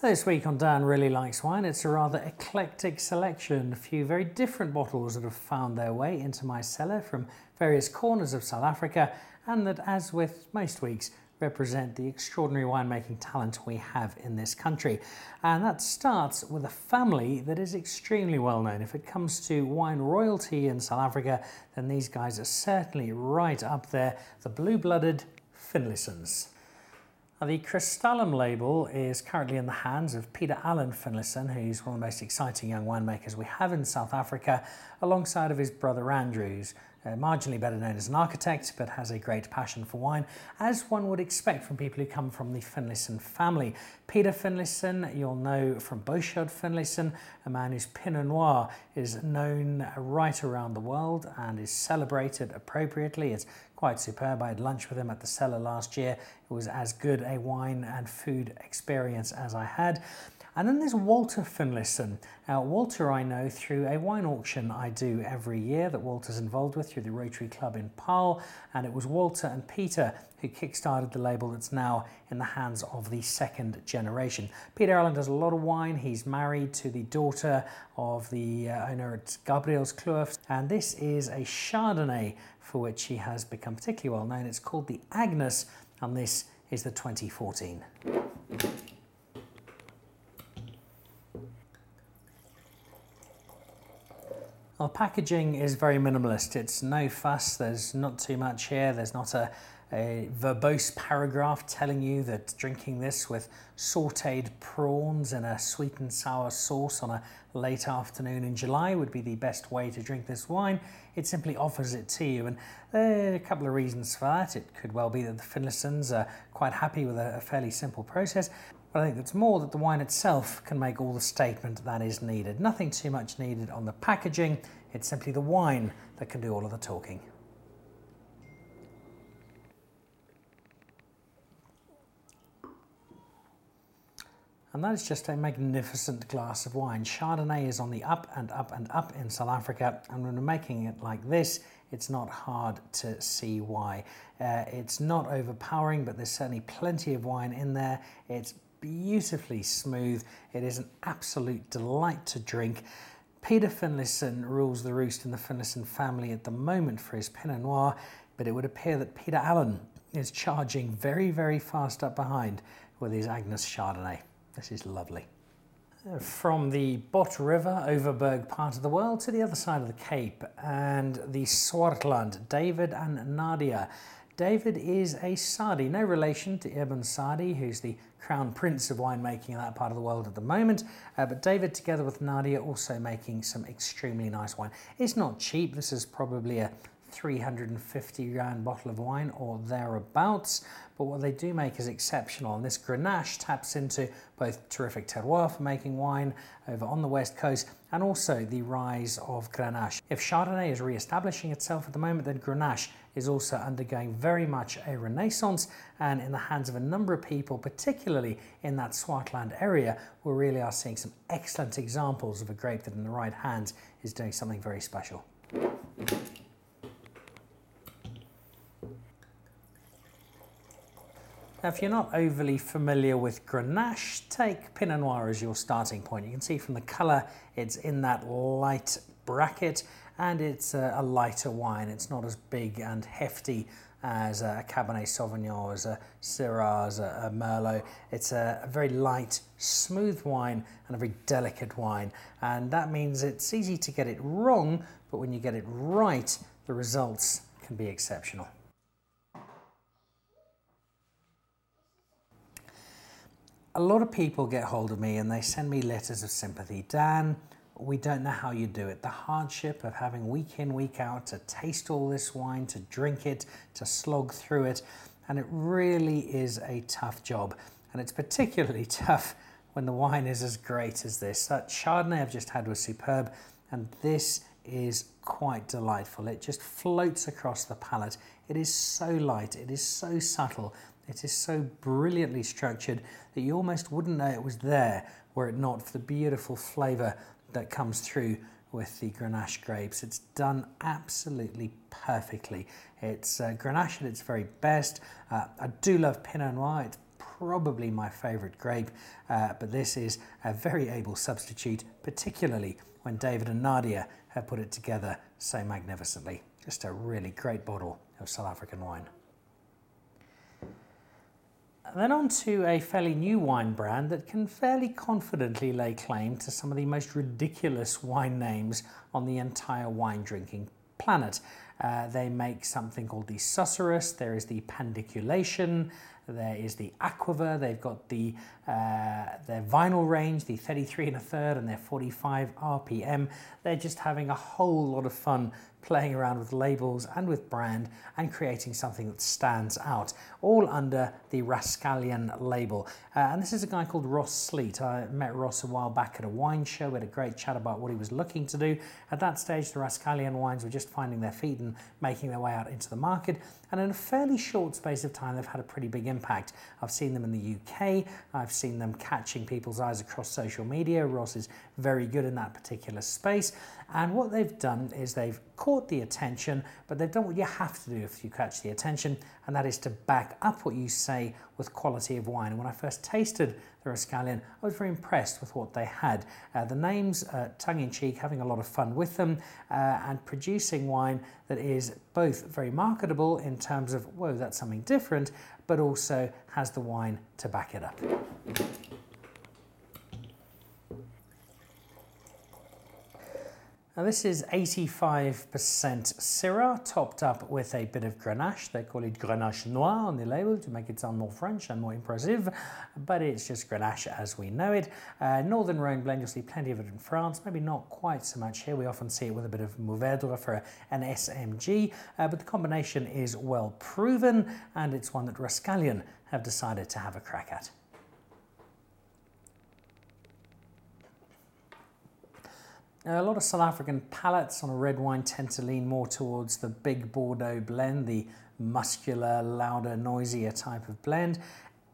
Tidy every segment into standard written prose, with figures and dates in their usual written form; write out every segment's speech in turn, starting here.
This week on Dan Really Likes Wine, it's a rather eclectic selection. A few very different bottles that have found their way into my cellar from various corners of South Africa, and that, as with most weeks, represent the extraordinary winemaking talent we have in this country. And that starts with a family that is extremely well known. If it comes to wine royalty in South Africa, then these guys are certainly right up there, the blue-blooded Finlaysons. Now, the Crystallum label is currently in the hands of Peter Allen Finlayson, who's one of the most exciting young winemakers we have in South Africa, alongside of his brother Andrews, marginally better known as an architect, but has a great passion for wine, as one would expect from people who come from the Finlayson family. Peter Finlayson, you'll know from Boshard Finlayson, a man whose Pinot Noir is known right around the world and is celebrated appropriately. It's quite superb. I had lunch with him at the cellar last year. It was as good a wine and food experience as I had. And then there's Walter Finlayson. Now, Walter I know through a wine auction I do every year that Walter's involved with through the Rotary Club in Paarl, and it was Walter and Peter who kick-started the label that's now in the hands of the second generation. Peter Allen does a lot of wine. He's married to the daughter of the owner at Gabriel's Kloof, and this is a Chardonnay for which he has become particularly well known. It's called the Agnes, and this is the 2014. Well, packaging is very minimalist. It's no fuss. There's not too much here. There's not a verbose paragraph telling you that drinking this with sautéed prawns in a sweet and sour sauce on a late afternoon in July would be the best way to drink this wine. It simply offers it to you, and there are a couple of reasons for that. It could well be that the Finlaysons are quite happy with a fairly simple process, but I think it's more that the wine itself can make all the statement that is needed. Nothing too much needed on the packaging. It's simply the wine that can do all of the talking. And that is just a magnificent glass of wine. Chardonnay is on the up and up and up in South Africa, and when we're making it like this, it's not hard to see why. It's not overpowering, but there's certainly plenty of wine in there. It's beautifully smooth. It is an absolute delight to drink. Peter Finlayson rules the roost in the Finlayson family at the moment for his Pinot Noir, but it would appear that Peter Allen is charging very, very fast up behind with his Agnes Chardonnay. This is lovely. From the Bot River, Overberg part of the world, to the other side of the Cape and the Swartland, David and Nadia. David is a Sadie, no relation to Ibn Sadie, who's the crown prince of winemaking in that part of the world at the moment, but David, together with Nadia, also making some extremely nice wine. It's not cheap. This is probably a 350 rand bottle of wine or thereabouts, but what they do make is exceptional, and this grenache taps into both terrific terroir for making wine over on the west coast and also the rise of grenache. If Chardonnay is re-establishing itself at the moment, then grenache is also undergoing very much a renaissance, and in the hands of a number of people, particularly in that Swartland area, we really are seeing some excellent examples of a grape that in the right hands is doing something very special. Now, if you're not overly familiar with Grenache, take Pinot Noir as your starting point. You can see from the colour it's in that light bracket, and it's a lighter wine. It's not as big and hefty as a Cabernet Sauvignon, as a Syrah, as a Merlot. It's a very light, smooth wine and a very delicate wine. And that means it's easy to get it wrong, but when you get it right, the results can be exceptional. A lot of people get hold of me and they send me letters of sympathy. Dan, we don't know how you do it. The hardship of having week in, week out to taste all this wine, to drink it, to slog through it, and it really is a tough job. And it's particularly tough when the wine is as great as this. That Chardonnay I've just had was superb, and this is quite delightful. It just floats across the palate. It is so light, it is so subtle, it is so brilliantly structured that you almost wouldn't know it was there were it not for the beautiful flavour that comes through with the Grenache grapes. It's done absolutely perfectly. It's Grenache at its very best. I do love Pinot Noir. It's probably my favourite grape, but this is a very able substitute, particularly when David and Nadia have put it together so magnificently. Just a really great bottle of South African wine. Then on to a fairly new wine brand that can fairly confidently lay claim to some of the most ridiculous wine names on the entire wine drinking planet. They make something called the Susurrus, there is the Pandiculation, there is the Aquiver, they've got the their vinyl range, the 33 1/3 and their 45 RPM. They're just having a whole lot of fun playing around with labels and with brand and creating something that stands out, all under the Rapscallion label. And this is a guy called Ross Sleet. I met Ross a while back at a wine show. We had a great chat about what he was looking to do. At that stage, the Rapscallion wines were just finding their feet and making their way out into the market. And in a fairly short space of time, they've had a pretty big impact. I've seen them in the UK. I've seen them catching people's eyes across social media. Ross is very good in that particular space. And what they've done is they've caught the attention, but they've done what you have to do if you catch the attention, and that is to back up what you say with quality of wine. And when I first tasted the Rapscallion, I was very impressed with what they had. The names, tongue-in-cheek, having a lot of fun with them, and producing wine that is both very marketable in terms of, whoa, that's something different, but also has the wine to back it up. Now this is 85% Syrah, topped up with a bit of grenache. They call it grenache noir on the label to make it sound more French and more impressive, but it's just grenache as we know it. Northern Rhone blend, you'll see plenty of it in France, maybe not quite so much here. We often see it with a bit of Mourvèdre for an SMG, but the combination is well proven, and it's one that Rapscallion have decided to have a crack at. A lot of South African palates on a red wine tend to lean more towards the big Bordeaux blend, the muscular, louder, noisier type of blend.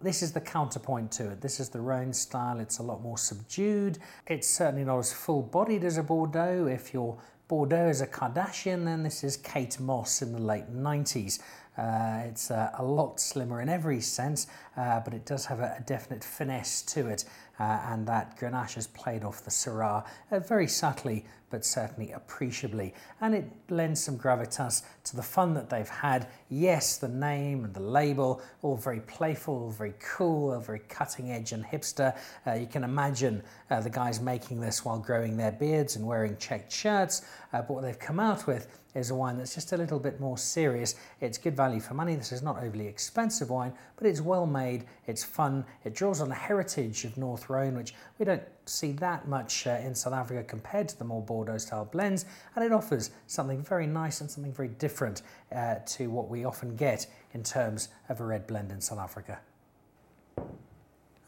This is the counterpoint to it. This is the Rhone style. It's a lot more subdued. It's certainly not as full-bodied as a Bordeaux. If your Bordeaux is a Kardashian, then this is Kate Moss in the late 90s. It's a lot slimmer in every sense, but it does have a definite finesse to it, and that grenache has played off the Syrah very subtly, but certainly appreciably, and it lends some gravitas to the fun that they've had. Yes, the name and the label, all very playful, very cool, very cutting edge and hipster. You can imagine the guys making this while growing their beards and wearing checked shirts, but what they've come out with is a wine that's just a little bit more serious. It's good value for money. This is not overly expensive wine, but it's well made, it's fun, it draws on the heritage of North Rhone, which we don't see that much in South Africa compared to the more Bordeaux style blends, and it offers something very nice and something very different to what we often get in terms of a red blend in South Africa.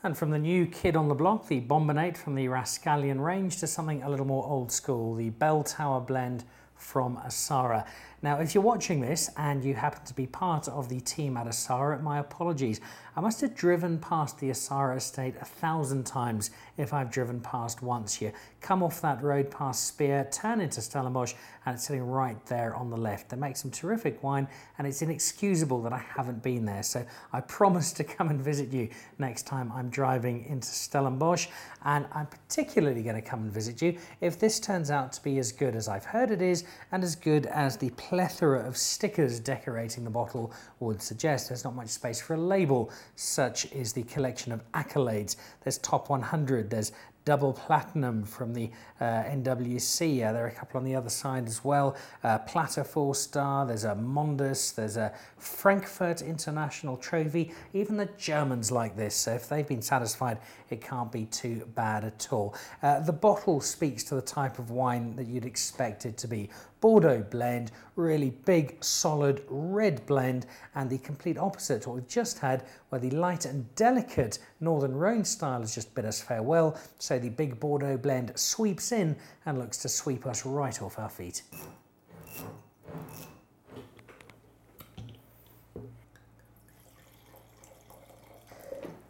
And from the new kid on the block, the Bombinate from the Rapscallion range, to something a little more old school, the Bell Tower blend from Asara. Now, if you're watching this and you happen to be part of the team at Asara, my apologies. I must have driven past the Asara estate 1,000 times if I've driven past once. You come off that road past Spear, turn into Stellenbosch, and it's sitting right there on the left. They make some terrific wine, and it's inexcusable that I haven't been there. So I promise to come and visit you next time I'm driving into Stellenbosch, and I'm particularly going to come and visit you if this turns out to be as good as I've heard it is, and as good as the plethora of stickers decorating the bottle would suggest. There's not much space for a label. Such is the collection of accolades. There's top 100, there's double platinum from the NWC. There are a couple on the other side as well. Platter 4-star, there's a Mondus, there's a Frankfurt International Trophy. Even the Germans like this, so if they've been satisfied, it can't be too bad at all. The bottle speaks to the type of wine that you'd expect it to be. Bordeaux blend, really big, solid red blend, and the complete opposite to what we've just had, where the light and delicate Northern Rhone style has just bid us farewell. So the big Bordeaux blend sweeps in and looks to sweep us right off our feet.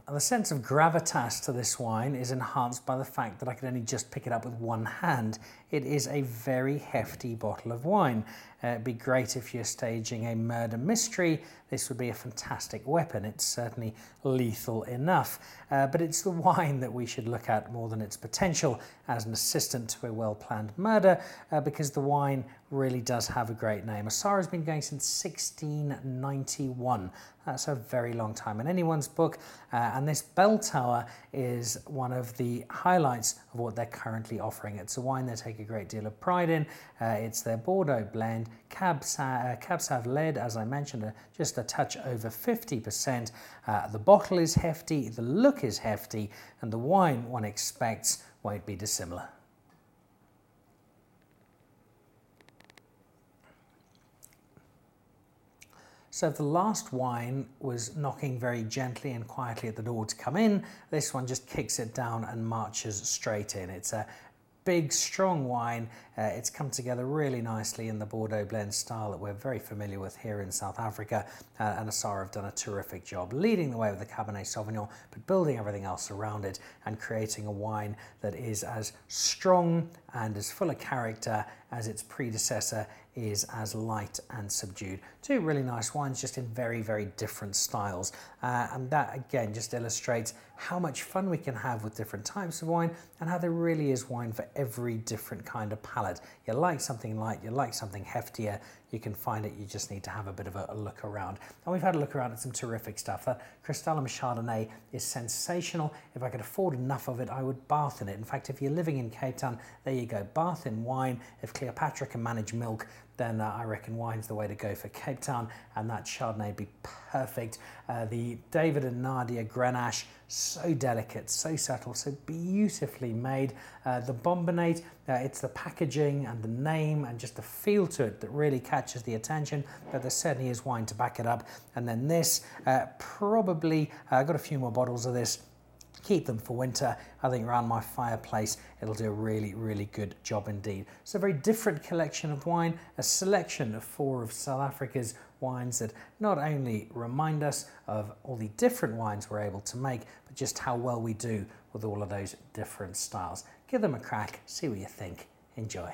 The sense of gravitas to this wine is enhanced by the fact that I could only just pick it up with one hand. it is a very hefty bottle of wine. It'd be great if you're staging a murder mystery. This would be a fantastic weapon. It's certainly lethal enough, but it's the wine that we should look at more than its potential as an assistant to a well-planned murder, because the wine really does have a great name. Asara has been going since 1691. That's a very long time in anyone's book, and this bell tower is one of the highlights of what they're currently offering. It's a wine they take a great deal of pride in. It's their Bordeaux blend, Cab Sauv lead, as I mentioned, just a touch over 50%. The bottle is hefty, the look is hefty, and the wine one expects won't be dissimilar. So if the last wine was knocking very gently and quietly at the door to come in, this one just kicks it down and marches straight in. It's a big, strong wine. It's come together really nicely in the Bordeaux blend style that we're very familiar with here in South Africa, and Asara have done a terrific job leading the way with the Cabernet Sauvignon, but building everything else around it and creating a wine that is as strong and as full of character as its predecessor is as light and subdued. Two really nice wines, just in very, very different styles. And that again just illustrates how much fun we can have with different types of wine, and how there really is wine for every different kind of palate. You like something light, you like something heftier, you can find it, you just need to have a bit of a look around. And we've had a look around at some terrific stuff. That Crystallum Chardonnay is sensational. If I could afford enough of it, I would bath in it. In fact, if you're living in Cape Town, there you go, bath in wine. If Cleopatra can manage milk, then I reckon wine's the way to go for Cape Town, and that Chardonnay would be perfect. The David and Nadia Grenache, so delicate, so subtle, so beautifully made. The Bombinate, it's the packaging and the name and just the feel to it that really catches the attention, but there certainly is wine to back it up. And then this, probably, I've got a few more bottles of this. Keep them for winter. I think around my fireplace it'll do a really, really good job indeed. So a very different collection of wine, a selection of 4 of South Africa's wines that not only remind us of all the different wines we're able to make, but just how well we do with all of those different styles. Give them a crack, see what you think. Enjoy.